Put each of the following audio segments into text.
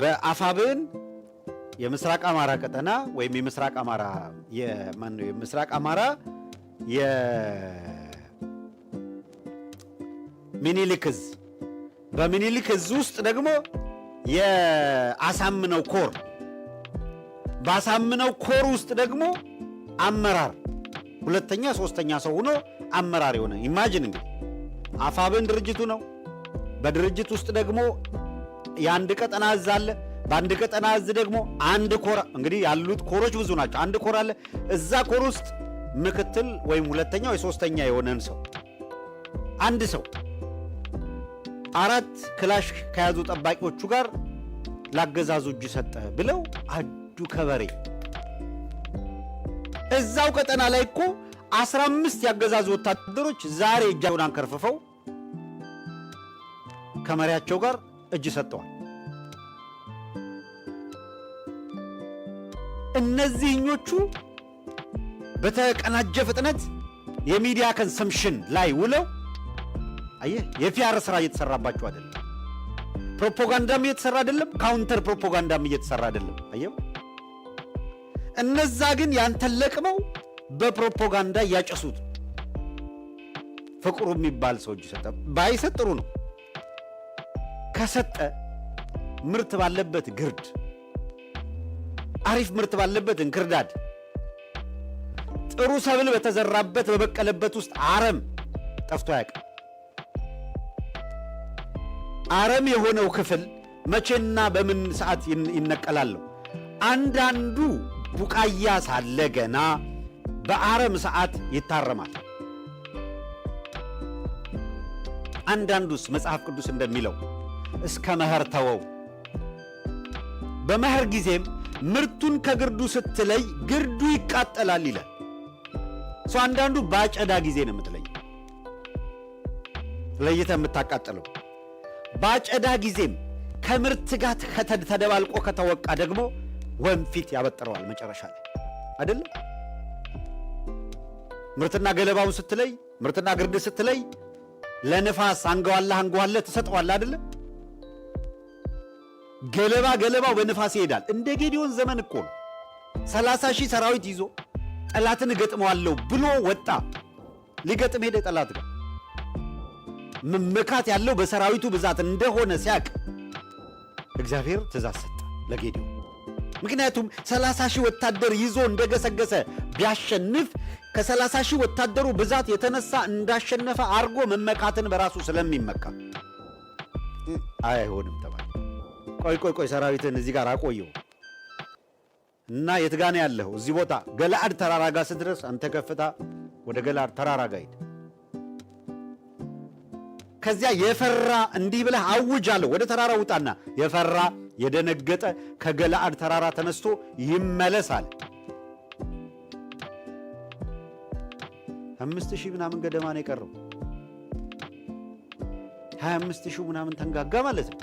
በአፋብን የምስራቅ አማራ ቀጠና ወይም የምስራቅ አማራ የሚኒሊክ ዕዝ በሚኒሊክ ዕዝ ውስጥ ደግሞ የአሳምነው ኮር በአሳምነው ኮር ውስጥ ደግሞ አመራር ሁለተኛ ሶስተኛ ሰው ሆኖ አመራር የሆነ ኢማጂን እንግዲህ አፋብን ድርጅቱ ነው። በድርጅት ውስጥ ደግሞ የአንድ ቀጠና ዕዝ አለ። በአንድ ቀጠና ዕዝ ደግሞ አንድ ኮር እንግዲህ ያሉት ኮሮች ብዙ ናቸው። አንድ ኮር አለ። እዛ ኮር ውስጥ ምክትል ወይም ሁለተኛ ወይ ሶስተኛ የሆነን ሰው አንድ ሰው 4 ክላሽ ከያዙ ጠባቂዎቹ ጋር ላገዛዙ እጅ ሰጠ ብለው አዱ ከበሬ እዛው ቀጠና ላይ እኮ 15 ያገዛዙ ወታደሮች ዛሬ እጃቸውን አንከርፍፈው ከመሪያቸው ጋር እጅ ሰጠዋል። እነዚህኞቹ በተቀናጀ ፍጥነት የሚዲያ ኮንሰምፕሽን ላይ ውለው አየህ የፒአር ስራ እየተሰራባቸው አይደለም። ፕሮፓጋንዳም እየተሰራ አይደለም። ካውንተር ፕሮፓጋንዳም እየተሰራ አይደለም። አየው እነዛ ግን ያንተን ለቅመው በፕሮፓጋንዳ እያጨሱት። ፍቅሩ የሚባል ሰው እጅ ሰጠ። ባይሰጥ ጥሩ ነው። ከሰጠ ምርት ባለበት ግርድ፣ አሪፍ ምርት ባለበት እንክርዳድ፣ ጥሩ ሰብል በተዘራበት በበቀለበት ውስጥ አረም ጠፍቶ አያውቅም። አረም የሆነው ክፍል መቼና በምን ሰዓት ይነቀላል? አንዳንዱ ቡቃያ ሳለ ገና በአረም ሰዓት ይታረማል። አንዳንዱስ መጽሐፍ ቅዱስ እንደሚለው እስከ መኸር ተወው። በመኸር ጊዜም ምርቱን ከግርዱ ስትለይ ግርዱ ይቃጠላል ይላል። ሰው አንዳንዱ ባጨዳ ጊዜ ነው የምትለይ ለይተ የምታቃጥለው። ባጨዳ ጊዜም ከምርት ጋር ተደባልቆ ከተወቃ ደግሞ ወንፊት ያበጥረዋል መጨረሻ ላይ አይደለም። ምርትና ገለባውን ስትለይ ምርትና ግርድ ስትለይ ለንፋስ አንገዋለህ ትሰጠዋለህ አይደለም። ገለባው በንፋስ ይሄዳል። እንደ ጌዲዮን ዘመን እኮ ነው 30,000 ሰራዊት ይዞ ጠላትን እገጥመዋለሁ ብሎ ወጣ። ሊገጥም ሄደ ጠላት ጋር። መመካት ያለው በሰራዊቱ ብዛት እንደሆነ ሲያቅ እግዚአብሔር ትእዛዝ ሰጠ ለጌዲዮን። ምክንያቱም 30,000 ወታደር ይዞ እንደገሰገሰ ቢያሸንፍ ከ30,000 ወታደሩ ብዛት የተነሳ እንዳሸነፈ አርጎ መመካትን በራሱ ስለሚመካ አይሆንም ተባለ። ቆይ ሰራዊትን እዚህ ጋር አቆየው እና የትጋነ ያለው እዚህ ቦታ ገለአድ ተራራ ጋር ስትደርስ አንተ ከፍታ ወደ ገለአድ ተራራ ጋር ሂድ። ከዚያ የፈራ እንዲህ ብለህ አውጃለሁ፣ ወደ ተራራ ውጣና የፈራ የደነገጠ ከገለአድ ተራራ ተነስቶ ይመለሳል። 5,000 ምናምን ገደማ ነው የቀረው። 25,000 ምናምን ተንጋጋ ማለት ነው።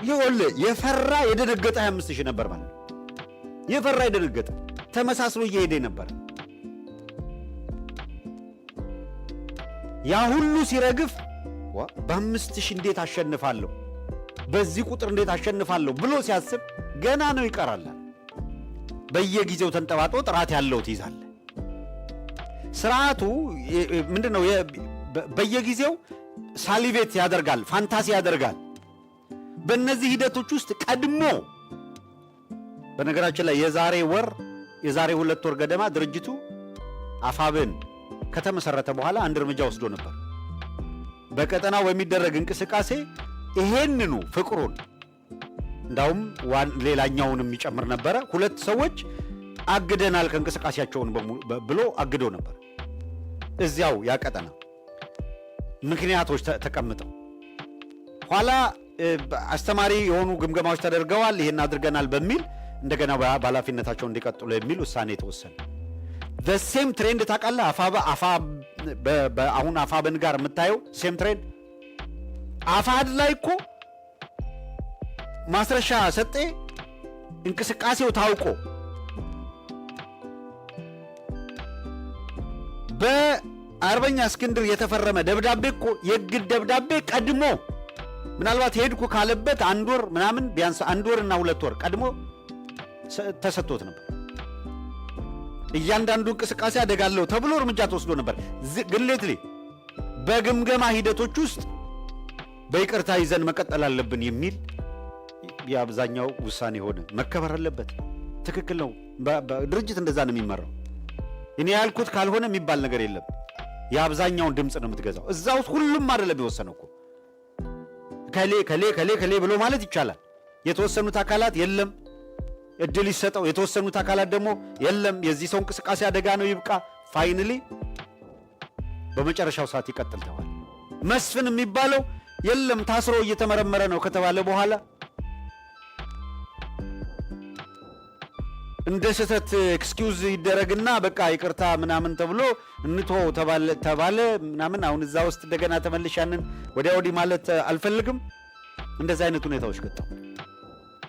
ይኸውልህ የፈራ የደነገጠ 25,000 ነበር ማለት ነው። የፈራ የደነገጠ ተመሳስሎ እየሄደ ነበር። ያ ሁሉ ሲረግፍ በ5,000 እንዴት አሸንፋለሁ፣ በዚህ ቁጥር እንዴት አሸንፋለሁ ብሎ ሲያስብ ገና ነው ይቀራል። በየጊዜው ተንጠባጥቦ ጥራት ያለው ትይዛለህ። ስርዓቱ ምንድነው? በየጊዜው ሳሊቬት ያደርጋል፣ ፋንታሲ ያደርጋል። በእነዚህ ሂደቶች ውስጥ ቀድሞ በነገራችን ላይ የዛሬ 2 ወር ገደማ ድርጅቱ አፋብን ከተመሰረተ በኋላ አንድ እርምጃ ወስዶ ነበር። በቀጠናው በሚደረግ እንቅስቃሴ ይሄንኑ ፍቅሩን እንዳውም ሌላኛውንም የሚጨምር ነበረ። 2 ሰዎች አግደናል ከእንቅስቃሴያቸውን ብሎ አግዶ ነበር። እዚያው ያቀጠና ምክንያቶች ተቀምጠው ኋላ አስተማሪ የሆኑ ግምገማዎች ተደርገዋል። ይሄን አድርገናል በሚል እንደገና በኃላፊነታቸው እንዲቀጥሉ የሚል ውሳኔ ተወሰነ። ሴም ትሬንድ ታውቃለህ። አሁን አፋብን ጋር የምታየው ሴም ትሬንድ አፋድ ላይ እኮ ማስረሻ ሰጤ እንቅስቃሴው ታውቆ በአርበኛ እስክንድር የተፈረመ ደብዳቤ እኮ የግድ ደብዳቤ ቀድሞ ምናልባት ሄድኩ ካለበት 1 ወር ምናምን ቢያንስ 1 ወርና 2 ወር ቀድሞ ተሰጥቶት ነበር። እያንዳንዱ እንቅስቃሴ አደጋለሁ ተብሎ እርምጃ ተወስዶ ነበር። ግሌትሊ በግምገማ ሂደቶች ውስጥ በይቅርታ ይዘን መቀጠል አለብን የሚል የአብዛኛው ውሳኔ ሆነ። መከበር አለበት። ትክክል ነው። ድርጅት እንደዛ ነው የሚመራው። እኔ ያልኩት ካልሆነ የሚባል ነገር የለም። የአብዛኛውን ድምፅ ነው የምትገዛው። እዛ ውስጥ ሁሉም አይደለም የወሰነው እኮ ከሌ ብሎ ማለት ይቻላል። የተወሰኑት አካላት የለም እድል ይሰጠው፣ የተወሰኑት አካላት ደግሞ የለም የዚህ ሰው እንቅስቃሴ አደጋ ነው ይብቃ። ፋይናሊ በመጨረሻው ሰዓት ይቀጥል ተባለ። መስፍን የሚባለው የለም ታስሮ እየተመረመረ ነው ከተባለ በኋላ እንደ ስህተት ኤክስኪውዝ ይደረግና በቃ ይቅርታ ምናምን ተብሎ እንቶ ተባለ ምናምን። አሁን እዛ ውስጥ እንደገና ተመልሽ ያንን ወዲያ ወዲህ ማለት አልፈልግም። እንደዚህ አይነት ሁኔታዎች ገጠሙ።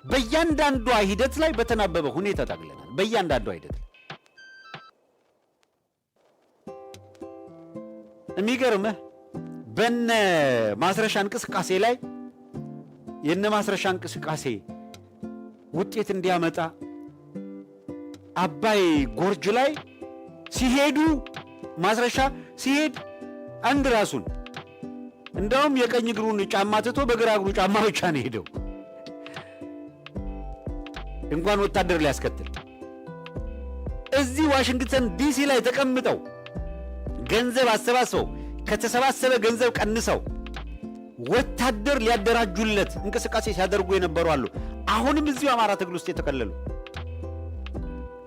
በእያንዳንዷ ሂደት ላይ በተናበበ ሁኔታ ታግለናል። በእያንዳንዷ ሂደት ላይ የሚገርምህ በነ ማስረሻ እንቅስቃሴ ላይ የነ ማስረሻ እንቅስቃሴ ውጤት እንዲያመጣ አባይ ጎርጅ ላይ ሲሄዱ ማስረሻ ሲሄድ አንድ ራሱን እንደውም የቀኝ እግሩን ጫማ ትቶ በግራ እግሩ ጫማ ብቻ ነው ሄደው እንኳን ወታደር ሊያስከትል። እዚህ ዋሽንግተን ዲሲ ላይ ተቀምጠው ገንዘብ አሰባስበው ከተሰባሰበ ገንዘብ ቀንሰው ወታደር ሊያደራጁለት እንቅስቃሴ ሲያደርጉ የነበሩ አሉ። አሁንም እዚሁ አማራ ትግል ውስጥ የተከለሉ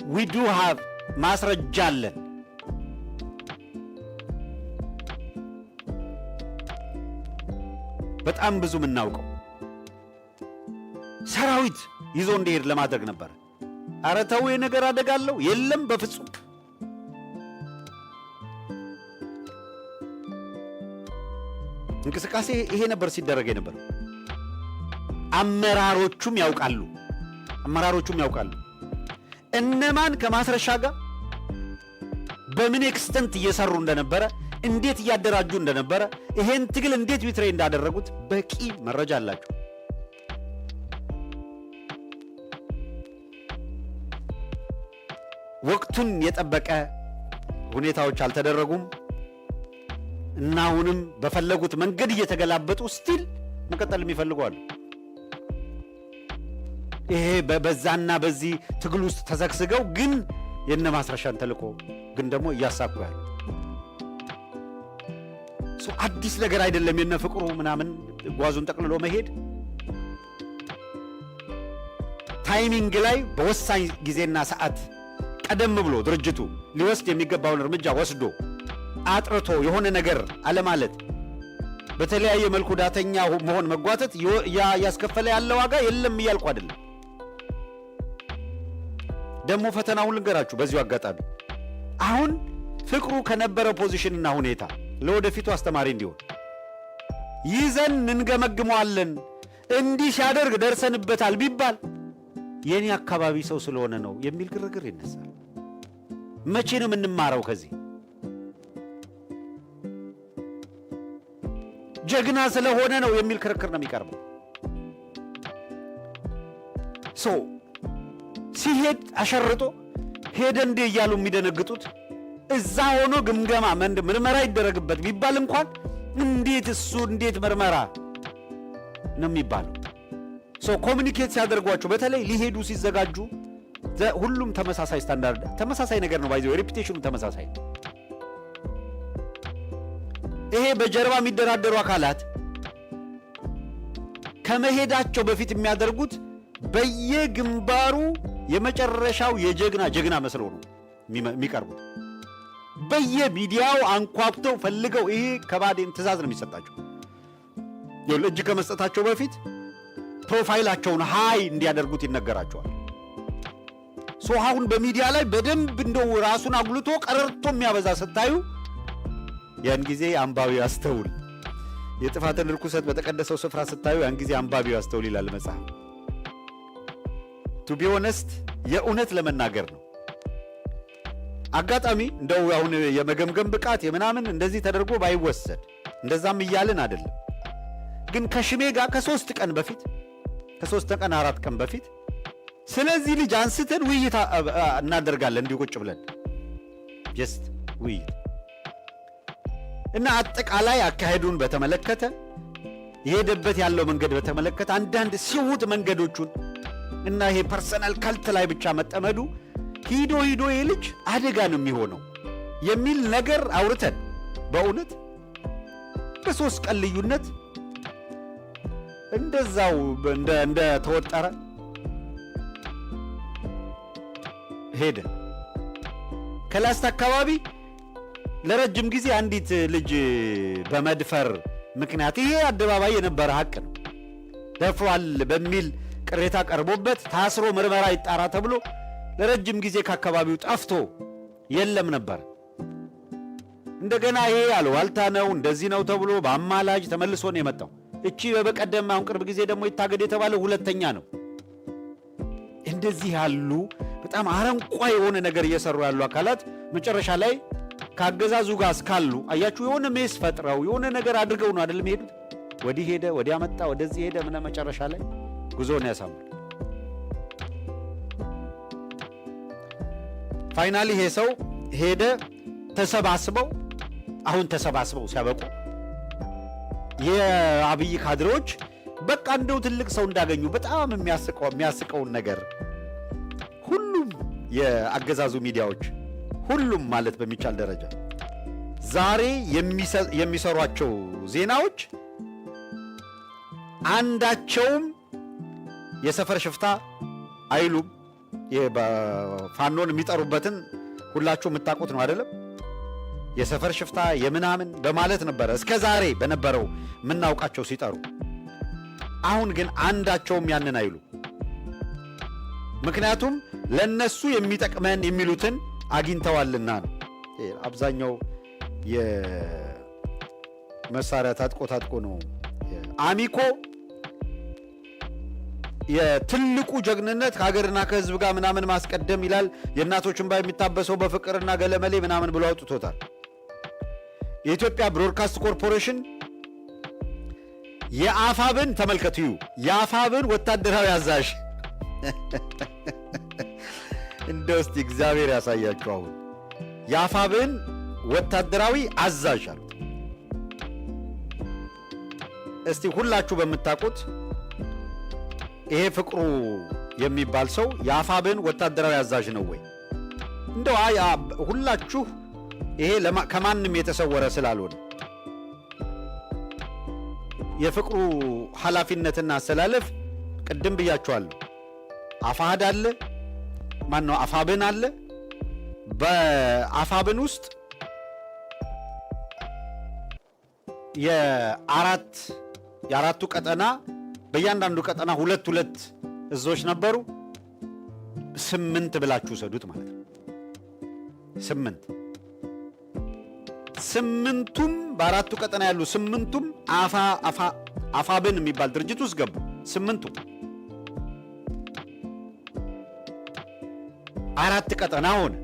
we do have ማስረጃ አለን። በጣም ብዙ የምናውቀው ሰራዊት ይዞ እንዲሄድ ለማድረግ ነበር። ኧረ ተው የነገር አደጋለሁ የለም በፍጹም። እንቅስቃሴ ይሄ ነበር ሲደረግ የነበር። አመራሮቹም ያውቃሉ እነማን ከማስረሻ ጋር በምን ኤክስተንት እየሰሩ እንደነበረ፣ እንዴት እያደራጁ እንደነበረ፣ ይሄን ትግል እንዴት ቢትሬ እንዳደረጉት በቂ መረጃ አላቸው። ወቅቱን የጠበቀ ሁኔታዎች አልተደረጉም እና አሁንም በፈለጉት መንገድ እየተገላበጡ ስቲል መቀጠል የሚፈልጉ አሉ። ይሄ በዛና በዚህ ትግል ውስጥ ተዘግዝገው ግን የነ ማስረሻን ተልኮ ግን ደግሞ እያሳኩ ያሉ አዲስ ነገር አይደለም። የነ ፍቅሩ ምናምን ጓዙን ጠቅልሎ መሄድ ታይሚንግ ላይ በወሳኝ ጊዜና ሰዓት ቀደም ብሎ ድርጅቱ ሊወስድ የሚገባውን እርምጃ ወስዶ አጥርቶ የሆነ ነገር አለማለት፣ በተለያየ መልኩ ዳተኛ መሆን መጓተት ያስከፈለ ያለ ዋጋ የለም እያልኩ አይደለም። ደግሞ ፈተናውን ልንገራችሁ በዚሁ አጋጣሚ። አሁን ፍቅሩ ከነበረው ፖዚሽንና ሁኔታ ለወደፊቱ አስተማሪ እንዲሆን ይዘን እንገመግመዋለን። እንዲህ ሲያደርግ ደርሰንበታል ቢባል የኔ አካባቢ ሰው ስለሆነ ነው የሚል ግርግር ይነሳል። መቼ ነው የምንማረው ከዚህ? ጀግና ስለሆነ ነው የሚል ክርክር ነው የሚቀርበው። ሲሄድ አሸርጦ ሄደ እንዴ እያሉ የሚደነግጡት እዛ ሆኖ ግምገማ ምርመራ ይደረግበት ቢባል እንኳን እንዴት ምርመራ ነው የሚባለው? ኮሚኒኬት ሲያደርጓቸው በተለይ ሊሄዱ ሲዘጋጁ ሁሉም ተመሳሳይ ስታንዳርድ ተመሳሳይ ነገር ነው ባይዘው ሬፑቴሽኑ ተመሳሳይ። ይሄ በጀርባ የሚደራደሩ አካላት ከመሄዳቸው በፊት የሚያደርጉት በየግንባሩ የመጨረሻው የጀግና መስለው ነው የሚቀርቡት። በየሚዲያው አንኳኩተው ፈልገው ይሄ ከባዴን ትእዛዝ ነው የሚሰጣቸው። እጅ ከመስጠታቸው በፊት ፕሮፋይላቸውን ሃይ እንዲያደርጉት ይነገራቸዋል። አሁን በሚዲያ ላይ በደንብ እንደው ራሱን አጉልቶ ቀረርቶ የሚያበዛ ስታዩ ያን ጊዜ አንባቢው ያስተውል። የጥፋትን ርኩሰት በተቀደሰው ስፍራ ስታዩ ያን ጊዜ አንባቢው ያስተውል ይላል መጽሐፍ። ቱ ቢ ኦነስት የእውነት ለመናገር ነው። አጋጣሚ እንደው አሁን የመገምገም ብቃት የምናምን እንደዚህ ተደርጎ ባይወሰድ እንደዛም እያልን አይደለም። ግን ከሽሜ ጋር ከ3 ቀን በፊት ከ3 ቀን 4 ቀን በፊት ስለዚህ ልጅ አንስተን ውይይት እናደርጋለን እንዲሁ ቁጭ ብለን ጀስት ውይይት እና አጠቃላይ አካሄዱን በተመለከተ የሄደበት ያለው መንገድ በተመለከተ አንዳንድ ሲውት መንገዶቹን እና ይሄ ፐርሰናል ካልት ላይ ብቻ መጠመዱ ሂዶ ይሄ ልጅ አደጋ ነው የሚሆነው የሚል ነገር አውርተን በእውነት በ3 ቀን ልዩነት እንደዛው እንደ ተወጠረ ሄደ። ከላስታ አካባቢ ለረጅም ጊዜ አንዲት ልጅ በመድፈር ምክንያት ይሄ አደባባይ የነበረ ሐቅ ነው ደፍሯል በሚል ቅሬታ ቀርቦበት ታስሮ ምርመራ ይጣራ ተብሎ ለረጅም ጊዜ ከአካባቢው ጠፍቶ የለም ነበር። እንደገና ይሄ አልዋልታ ነው እንደዚህ ነው ተብሎ በአማላጅ ተመልሶ ነው የመጣው። እቺ በቀደም አሁን ቅርብ ጊዜ ደግሞ ይታገድ የተባለው ሁለተኛ ነው። እንደዚህ ያሉ በጣም አረንቋ የሆነ ነገር እየሰሩ ያሉ አካላት መጨረሻ ላይ ካገዛዙ ጋር እስካሉ አያችሁ የሆነ ሜስ ፈጥረው የሆነ ነገር አድርገው ነው አይደል የሚሄዱት። ወዲህ ሄደ ወዲያ መጣ ወደዚህ ሄደ ምን መጨረሻ ላይ ጉዞን ያሳምራል። ፋይናሊ ይሄ ሰው ሄደ። ተሰባስበው ሲያበቁ የአብይ ካድሬዎች በቃ እንደው ትልቅ ሰው እንዳገኙ በጣም የሚያስቀውን ነገር ሁሉም የአገዛዙ ሚዲያዎች ሁሉም ማለት በሚቻል ደረጃ ዛሬ የሚሰሯቸው ዜናዎች አንዳቸውም የሰፈር ሽፍታ አይሉም። ፋኖን የሚጠሩበትን ሁላችሁ የምታውቁት ነው አይደለም? የሰፈር ሽፍታ የምናምን በማለት ነበረ እስከ ዛሬ በነበረው የምናውቃቸው ሲጠሩ። አሁን ግን አንዳቸውም ያንን አይሉ። ምክንያቱም ለነሱ የሚጠቅመን የሚሉትን አግኝተዋልና ነው። አብዛኛው የመሳሪያ ታጥቆ ነው። አሚኮ የትልቁ ጀግንነት ከሀገርና ከህዝብ ጋር ምናምን ማስቀደም ይላል። የእናቶች እንባ የሚታበሰው በፍቅርና ገለመሌ ምናምን ብሎ አውጥቶታል። የኢትዮጵያ ብሮድካስት ኮርፖሬሽን የአፋብን ተመልከቱ። የአፋብን ወታደራዊ አዛዥ እንደው እስቲ እግዚአብሔር ያሳያችሁ። አሁን የአፋብን ወታደራዊ አዛዥ አሉ። እስቲ ሁላችሁ በምታውቁት ይሄ ፍቅሩ የሚባል ሰው የአፋብን ወታደራዊ አዛዥ ነው ወይ? እንደው ሁላችሁ ይሄ ከማንም የተሰወረ ስላልሆነ የፍቅሩ ኃላፊነትና አሰላለፍ ቅድም ብያችኋለሁ። አፋሃድ አለ፣ ማነው አፋብን አለ። በአፋብን ውስጥ የአራቱ ቀጠና በእያንዳንዱ ቀጠና 2 እዞች ነበሩ። 8 ብላችሁ ሰዱት ማለት ነው። 8ቱም በአራቱ ቀጠና ያሉ 8ቱም አፋብን የሚባል ድርጅት ውስጥ ገቡ። 8ቱ 4 ቀጠና ሆነ።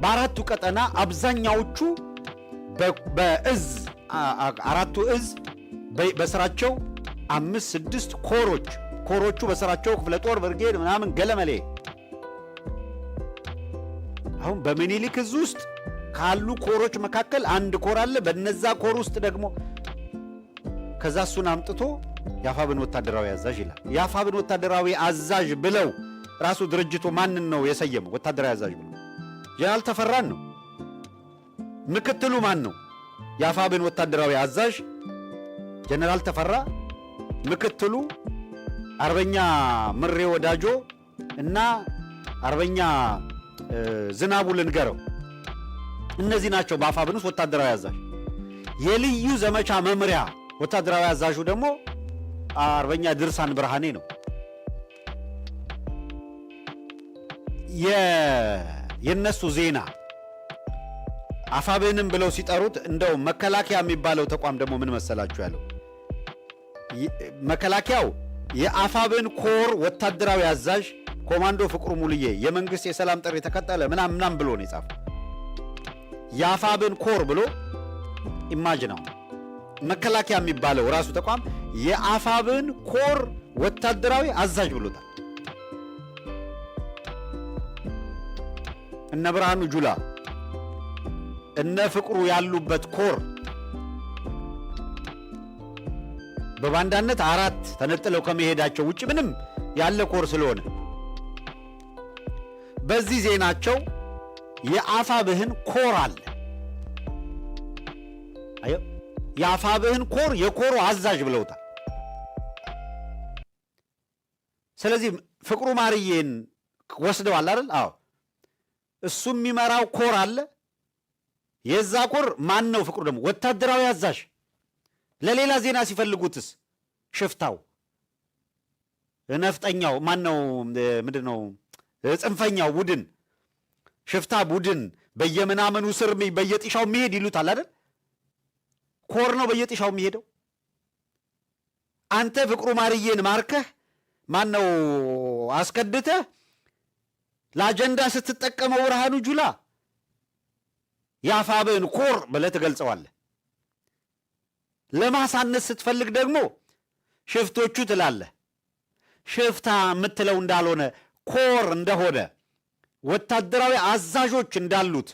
በአራቱ ቀጠና አብዛኛዎቹ በእዝ 4ቱ እዝ በስራቸው 5-6 ኮሮቹ በስራቸው ክፍለ ጦር፣ ብርጌድ ምናምን ገለመሌ። አሁን በሚኒሊክ እዝ ውስጥ ካሉ ኮሮች መካከል አንድ ኮር አለ። በነዛ ኮር ውስጥ ደግሞ ከዛ እሱን አምጥቶ የአፋብን ወታደራዊ አዛዥ ይላል። የአፋብን ወታደራዊ አዛዥ ብለው ራሱ ድርጅቱ ማንን ነው የሰየመው? ወታደራዊ አዛዥ ብለው ጀነራል ተፈራን ነው። ምክትሉ ማን ነው? የአፋብን ወታደራዊ አዛዥ ጀነራል ተፈራ፣ ምክትሉ አርበኛ ምሬ ወዳጆ እና አርበኛ ዝናቡ ልንገረው። እነዚህ ናቸው በአፋብን ውስጥ ወታደራዊ አዛዥ። የልዩ ዘመቻ መምሪያ ወታደራዊ አዛዡ ደግሞ አርበኛ ድርሳን ብርሃኔ ነው። የነሱ ዜና አፋብንም ብለው ሲጠሩት እንደው መከላከያ የሚባለው ተቋም ደግሞ ምን መሰላችሁ ያለው? መከላከያው የአፋብን ኮር ወታደራዊ አዛዥ ኮማንዶ ፍቅሩ ሙልዬ የመንግስት የሰላም ጥሪ ተከተለ ምናምን ብሎ ነው የጻፈው። የአፋብን ኮር ብሎ ኢማጅናው መከላከያ የሚባለው ራሱ ተቋም የአፋብን ኮር ወታደራዊ አዛዥ ብሎታል። እነ ብርሃኑ ጁላ እነ ፍቅሩ ያሉበት ኮር በባንዳነት 4 ተነጥለው ከመሄዳቸው ውጭ ምንም ያለ ኮር ስለሆነ በዚህ ዜናቸው የአፋብህን ኮር አለ። አዮ የአፋብህን ኮር የኮሩ አዛዥ ብለውታል። ስለዚህ ፍቅሩ ማርዬን ወስደዋል አይደል? አዎ እሱ የሚመራው ኮር አለ። የዛ ኮር ማን ነው? ፍቅሩ ደግሞ ወታደራዊ አዛዥ። ለሌላ ዜና ሲፈልጉትስ ሽፍታው ነፍጠኛው ማን ነው? ምንድነው? ጽንፈኛው ቡድን ሽፍታ ቡድን በየምናምኑ ስር በየጢሻው የሚሄድ ይሉታል አይደል? ኮር ነው በየጢሻው የሚሄደው። አንተ ፍቅሩ ማርዬን ማርከህ ማን ነው አስከድተህ ለአጀንዳ ስትጠቀመው ብርሃኑ ጁላ የአፋብህን ኮር ብለህ ትገልጸዋለህ። ለማሳነስ ስትፈልግ ደግሞ ሽፍቶቹ ትላለህ። ሽፍታ የምትለው እንዳልሆነ ኮር እንደሆነ ወታደራዊ አዛዦች እንዳሉት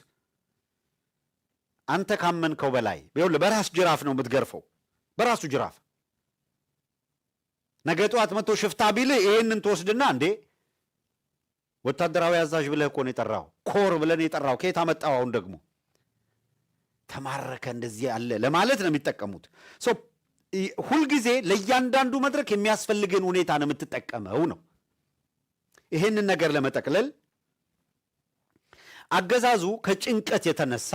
አንተ ካመንከው በላይ ይኸውልህ፣ በራስ ጅራፍ ነው የምትገርፈው፣ በራሱ ጅራፍ። ነገ ጠዋት መጥቶ ሽፍታ ቢልህ ይህንን ትወስድና እንዴ ወታደራዊ አዛዥ ብለህ እኮ ነው የጠራው፣ ኮር ብለህ ነው የጠራው፣ ከየት አመጣው? አሁን ደግሞ ተማረከ እንደዚህ ያለ ለማለት ነው የሚጠቀሙት። ሁልጊዜ ለእያንዳንዱ መድረክ የሚያስፈልግን ሁኔታ ነው የምትጠቀመው ነው። ይህንን ነገር ለመጠቅለል አገዛዙ ከጭንቀት የተነሳ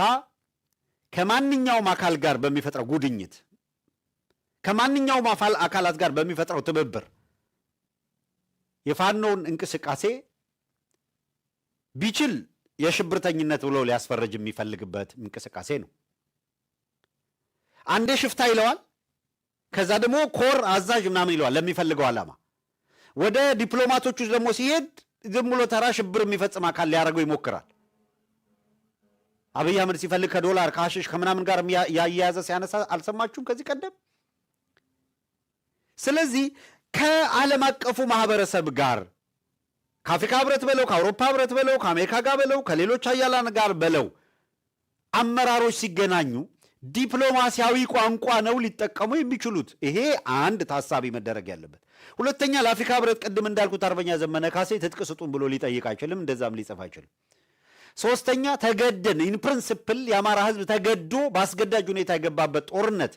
ከማንኛውም አካል ጋር በሚፈጥረው ጉድኝት፣ ከማንኛውም አካላት ጋር በሚፈጥረው ትብብር የፋኖን እንቅስቃሴ ቢችል የሽብርተኝነት ብሎ ሊያስፈረጅ የሚፈልግበት እንቅስቃሴ ነው። አንዴ ሽፍታ ይለዋል፣ ከዛ ደግሞ ኮር አዛዥ ምናምን ይለዋል ለሚፈልገው ዓላማ። ወደ ዲፕሎማቶቹ ደግሞ ሲሄድ ዝም ብሎ ተራ ሽብር የሚፈጽም አካል ሊያደርገው ይሞክራል። አብይ አህመድ ሲፈልግ ከዶላር ከሐሽሽ ከምናምን ጋር ያያያዘ ሲያነሳ አልሰማችሁም ከዚህ ቀደም? ስለዚህ ከዓለም አቀፉ ማህበረሰብ ጋር ከአፍሪካ ህብረት በለው ከአውሮፓ ህብረት በለው ከአሜሪካ ጋር በለው ከሌሎች ሀያላን ጋር በለው አመራሮች ሲገናኙ ዲፕሎማሲያዊ ቋንቋ ነው ሊጠቀሙ የሚችሉት። ይሄ አንድ ታሳቢ መደረግ ያለበት። ሁለተኛ ለአፍሪካ ህብረት ቅድም እንዳልኩት አርበኛ ዘመነ ካሴ ትጥቅ ስጡን ብሎ ሊጠይቅ አይችልም፣ እንደዛም ሊጽፍ አይችልም። ሶስተኛ ተገደን ኢን ፕሪንሲፕል የአማራ ህዝብ ተገዶ በአስገዳጅ ሁኔታ የገባበት ጦርነት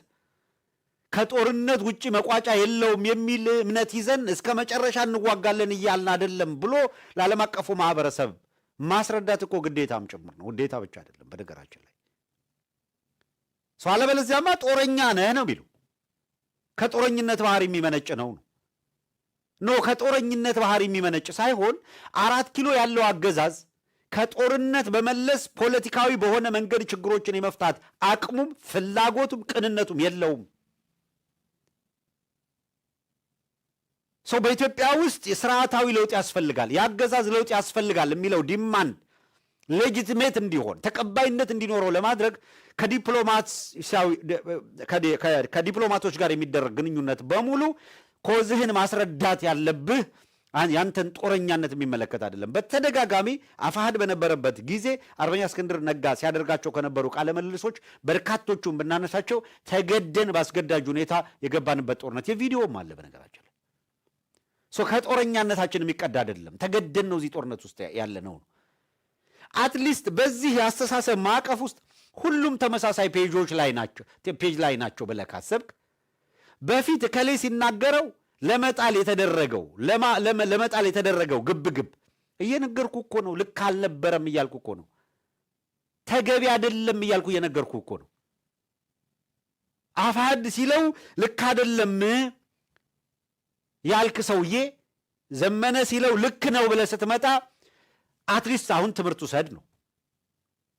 ከጦርነት ውጭ መቋጫ የለውም የሚል እምነት ይዘን እስከ መጨረሻ እንዋጋለን እያልን አይደለም ብሎ ለዓለም አቀፉ ማህበረሰብ ማስረዳት እኮ ግዴታም ጭምር ነው። ውዴታ ብቻ አይደለም በነገራችን ላይ ሰው። አለበለዚያማ ጦረኛ ነህ ነው የሚሉ። ከጦረኝነት ባህሪ የሚመነጭ ነው ከጦረኝነት ባህሪ የሚመነጭ ሳይሆን 4 ኪሎ ያለው አገዛዝ ከጦርነት በመለስ ፖለቲካዊ በሆነ መንገድ ችግሮችን የመፍታት አቅሙም ፍላጎቱም ቅንነቱም የለውም። ሰው በኢትዮጵያ ውስጥ የስርዓታዊ ለውጥ ያስፈልጋል፣ የአገዛዝ ለውጥ ያስፈልጋል የሚለው ዲማንድ ሌጂቲሜት እንዲሆን ተቀባይነት እንዲኖረው ለማድረግ ከዲፕሎማቶች ጋር የሚደረግ ግንኙነት በሙሉ ኮዝህን ማስረዳት ያለብህ ያንተን ጦረኛነት የሚመለከት አይደለም። በተደጋጋሚ አፋሕድ በነበረበት ጊዜ አርበኛ እስክንድር ነጋ ሲያደርጋቸው ከነበሩ ቃለ መልሶች በርካቶቹን ብናነሳቸው ተገደን በአስገዳጅ ሁኔታ የገባንበት ጦርነት የቪዲዮም አለ በነገራችን ላይ ከጦረኛነታችን የሚቀዳ አይደለም። ተገደን ነው እዚህ ጦርነት ውስጥ ያለ ነው። አትሊስት በዚህ የአስተሳሰብ ማዕቀፍ ውስጥ ሁሉም ተመሳሳይ ፔጅ ላይ ናቸው ብለህ ካሰብክ በፊት ከሌ ሲናገረው ለመጣል የተደረገው ግብግብ እየነገርኩ እኮ ነው። ልክ አልነበረም እያልኩ እኮ ነው። ተገቢ አይደለም እያልኩ እየነገርኩ እኮ ነው። አፋሕድ ሲለው ልክ አይደለም ያልክ ሰውዬ ዘመነ ሲለው ልክ ነው ብለህ ስትመጣ አትሊስት አሁን ትምህርት ውሰድ ነው።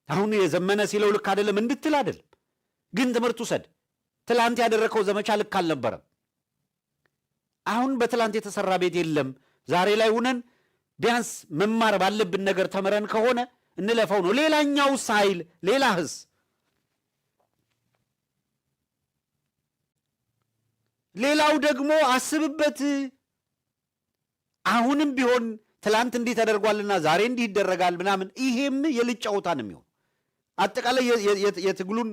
አሁን የዘመነ ሲለው ልክ አይደለም እንድትል አይደለም፣ ግን ትምህርት ውሰድ። ትላንት ያደረከው ዘመቻ ልክ አልነበረም። አሁን በትላንት የተሰራ ቤት የለም። ዛሬ ላይ ሁነን ቢያንስ መማር ባለብን ነገር ተምረን ከሆነ እንለፈው ነው። ሌላኛው ሳይል ሌላ ህስ ሌላው ደግሞ አስብበት። አሁንም ቢሆን ትላንት እንዲህ ተደርጓልና ዛሬ እንዲህ ይደረጋል ምናምን፣ ይሄም የልጅ ጨዋታ ነው የሚሆን። አጠቃላይ የትግሉን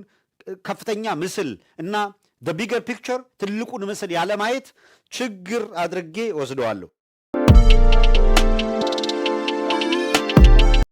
ከፍተኛ ምስል እና the bigger picture ትልቁን ምስል ያለማየት ችግር አድርጌ ወስደዋለሁ።